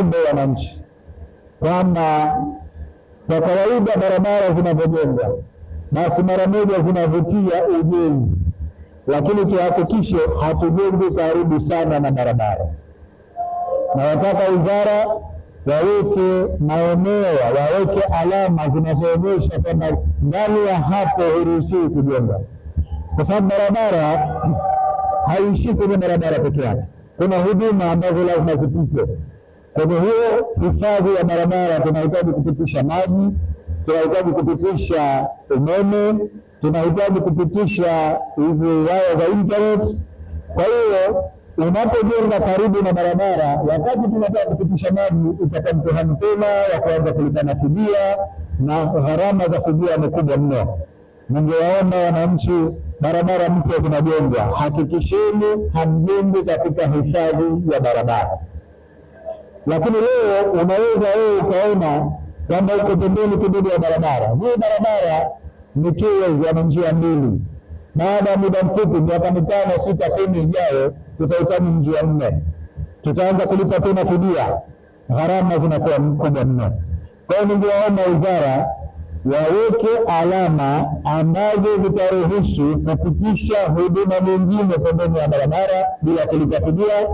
wananchi kwamba kwa kawaida barabara zinavyojengwa basi mara moja zinavutia ujenzi, lakini tuhakikishe hatujengi karibu sana na barabara. Na wataka wizara waweke maeneo, waweke alama zinazoonyesha kwamba ndani ya hapo huruhusiwi kujenga, kwa sababu barabara haishi kwenye barabara peke yake. Kuna huduma ambazo lazima zipite. Kwenye hiyo hifadhi ya barabara tunahitaji kupitisha maji, tunahitaji kupitisha umeme, tunahitaji kupitisha hizi waya za internet. Kwa hiyo unapojenga karibu na barabara, wakati tunataka kupitisha maji itakuwa mtihani tena ya kuanza kulipana fidia, na gharama za fidia ni kubwa mno. Ningewaomba wananchi, barabara mpya zinajengwa, hakikisheni hamjengi katika hifadhi ya barabara. Lakini leo unaweza wewe ukaona kwamba uko pembeni kidogo ya barabara. Hii barabara ni kiwezi ya njia mbili. Baada ya muda mfupi, miaka 5, 6, 10 ijayo, tutahitaji njia 4. Tutaanza kulipa tena fidia, gharama zinakuwa kubwa mno. Kwa hiyo ningewaomba wizara waweke alama ambazo zitaruhusu kupitisha huduma nyingine pembeni ya barabara bila kulipa fidia,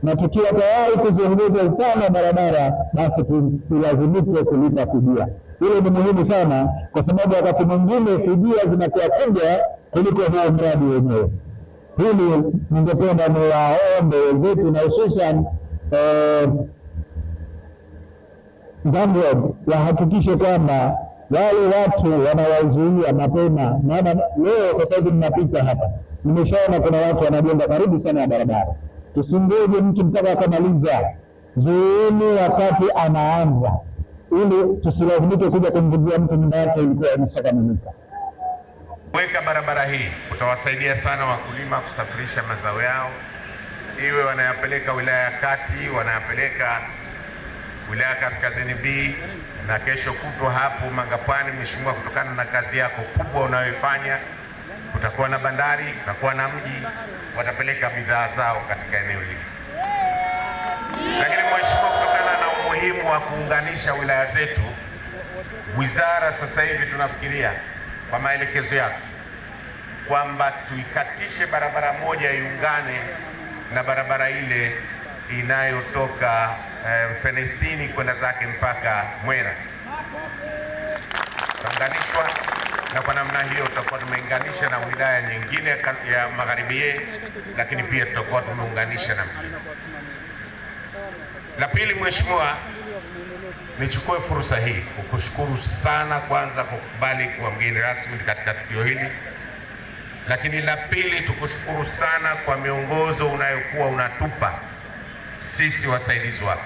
na tukiwa tayari kuziongeza upana wa barabara basi tusilazimike kulipa fidia. Hilo ni muhimu sana, kwa sababu wakati mwingine fidia zinakuwa kubwa kuliko huo mradi wenyewe. Hili ningependa niwaombe wenzetu, na hususan ZANROADS wahakikishe kwamba wale watu wanawazuia mapema. Maana leo sasa hivi ninapita hapa, nimeshaona kuna watu wanajenga karibu sana ya barabara. Tusingoje mtu mpaka akamaliza, zueni wakati anaanza, ili tusilazimike kuja kumvunjia mtu nyumba yake ilikuwa imeshakamilika. Kuweka barabara hii utawasaidia sana wakulima kusafirisha mazao yao, iwe wanayapeleka wilaya ya Kati, wanayapeleka wilaya Kaskazini B, na kesho kutwa hapo Mangapwani. Mheshimiwa, kutokana na kazi yako kubwa unayoifanya, kutakuwa na bandari, kutakuwa na mji, watapeleka bidhaa zao katika eneo hili. Lakini Mheshimiwa, kutokana na umuhimu wa kuunganisha wilaya zetu, wizara sasa hivi tunafikiria kwa maelekezo yako kwamba tuikatishe barabara moja iungane na barabara ile inayotoka Mfenesini kwenda zake mpaka Mwera. Tuunganishwa, na kwa namna hiyo tutakuwa tumeunganisha na wilaya nyingine ya Magharibi, lakini pia tutakuwa tumeunganisha na mji. La pili, Mheshimiwa, nichukue fursa hii kukushukuru sana, kwanza kwa kukubali kuwa mgeni rasmi katika tukio hili. Lakini la pili, tukushukuru sana kwa miongozo unayokuwa unatupa sisi wasaidizi wako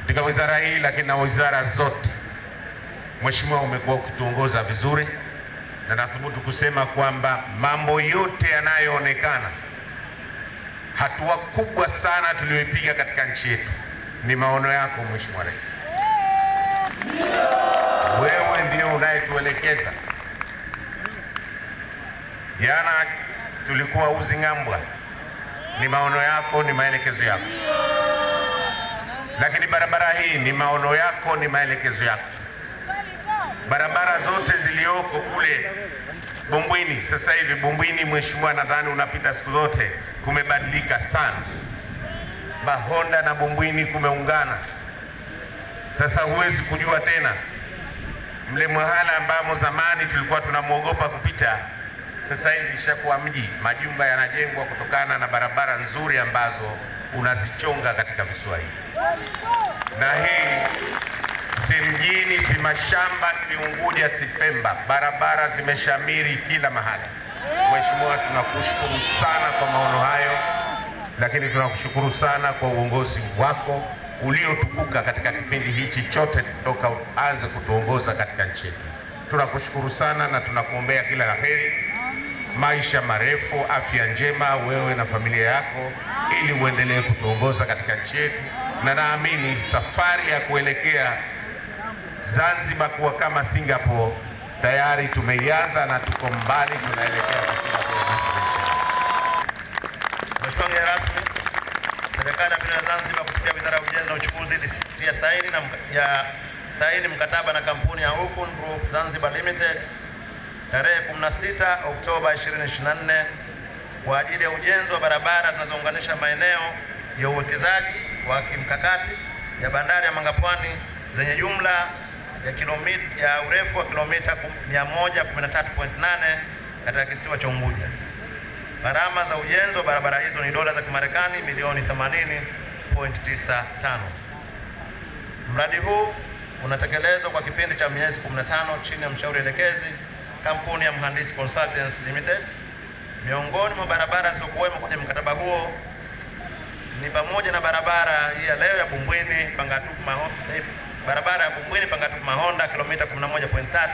katika wizara hii, lakini na wizara zote. Mheshimiwa, umekuwa ukituongoza vizuri, na nathubutu kusema kwamba mambo yote yanayoonekana, hatua kubwa sana tuliyoipiga katika nchi yetu ni maono yako Mheshimiwa Rais. Wewe ndio unayetuelekeza. Jana tulikuwa Uzing'ambwa, ni maono yako, ni maelekezo yako. Lakini barabara hii ni maono yako, ni maelekezo yako. Barabara zote zilioko kule Bumbwini, sasa hivi Bumbwini, Mheshimiwa, nadhani unapita siku zote, kumebadilika sana. Bahonda na Bumbwini kumeungana. Sasa huwezi kujua tena mle Mwahala ambamo zamani tulikuwa tunamwogopa kupita, sasa hivi ishakuwa mji. Majumba yanajengwa kutokana na barabara nzuri ambazo unazichonga katika visiwa hivi. Na hii si mjini, si mashamba, si Unguja, si Pemba. Barabara zimeshamiri kila mahali. Mheshimiwa, tunakushukuru sana kwa maono hayo, lakini tunakushukuru sana kwa uongozi wako uliotukuka katika kipindi hichi chote toka uanze kutuongoza katika nchi yetu. Tunakushukuru sana na tunakuombea kila la heri, maisha marefu, afya njema wewe na familia yako, ili uendelee kutuongoza katika nchi yetu. Na naamini safari ya kuelekea Zanzibar kuwa kama Singapore tayari tumeianza na tuko mbali, tunaelekea kwa Singapore. Mheshimiwa rasmi, Serikali ya Mapinduzi ya Zanzibar kupitia Wizara ya Ujenzi na Uchukuzi ilitia saini mkataba na kampuni ya Ukun Group Zanzibar Limited tarehe 16 Oktoba 2024 kwa ajili ya ujenzi wa barabara zinazounganisha maeneo ya uwekezaji wa kimkakati ya bandari ya Mangapwani zenye jumla ya urefu wa kilomita 113.8 katika kisiwa cha Unguja. Gharama za ujenzi wa barabara hizo ni dola za Kimarekani milioni 80.95. Mradi huu unatekelezwa kwa kipindi cha miezi 15 chini ya mshauri elekezi kampuni ya Mhandisi Consultants Limited. Miongoni mwa barabara zilizokuwemo kwenye mkataba huo ni pamoja na barabara hii ya leo ya Bumbwini Pangatupu Mahonda kilomita 11.3,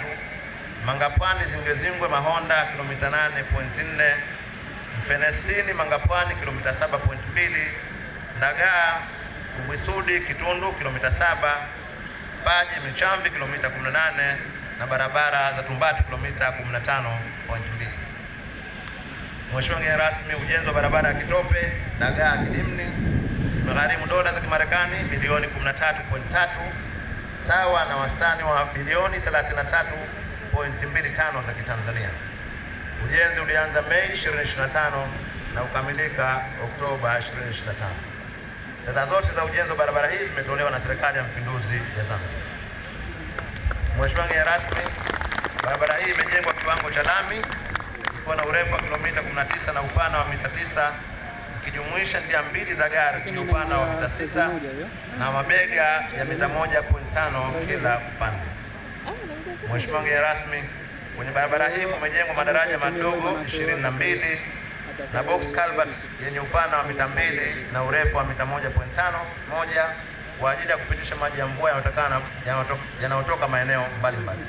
Mangapwani Zingezingwe Mahonda kilomita 8.4, Mfenesini Mangapwani kilomita 7.2, Ndagaa Ubwisudi Kitundu kilomita 7, Paje Michamvi kilomita 18 na barabara za Tumbatu kilomita 15.2. Mheshimiwa mgeni rasmi, ujenzi wa barabara ya Kitope Dagaa Kidimni umegharimu dola za Kimarekani milioni 13.3 sawa na wastani wa bilioni 33.25 za Kitanzania. Ujenzi ulianza Mei 2025 na ukamilika Oktoba 2025. Fedha zote za ujenzi wa barabara hii zimetolewa na Serikali ya Mapinduzi ya Zanzibar. Mheshimiwa mgeni rasmi, barabara hii imejengwa kiwango cha lami ikiwa na urefu wa kilomita 19 na upana wa mita 9 ikijumuisha njia mbili za gari zenye upana wa mita 6 na mabega ya mita 1.5 kila upande. Mheshimiwa mgeni rasmi, kwenye barabara hii kumejengwa madaraja madogo 22 na box culvert yenye upana wa mita 2 na urefu wa mita 1.5 kwa ajili ya kupitisha maji ya mvua yanayotoka maeneo mbalimbali.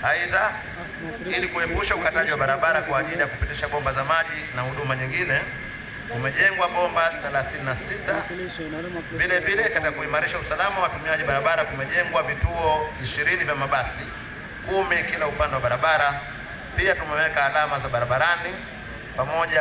Aidha, ili kuepusha ukataji wa barabara kwa ajili ya kupitisha bomba za maji na huduma nyingine, kumejengwa bomba 36. Vile vile, katika kuimarisha usalama wa watumiaji barabara, kumejengwa vituo 20 vya mabasi 10 kila upande wa barabara. Pia tumeweka alama za barabarani pamoja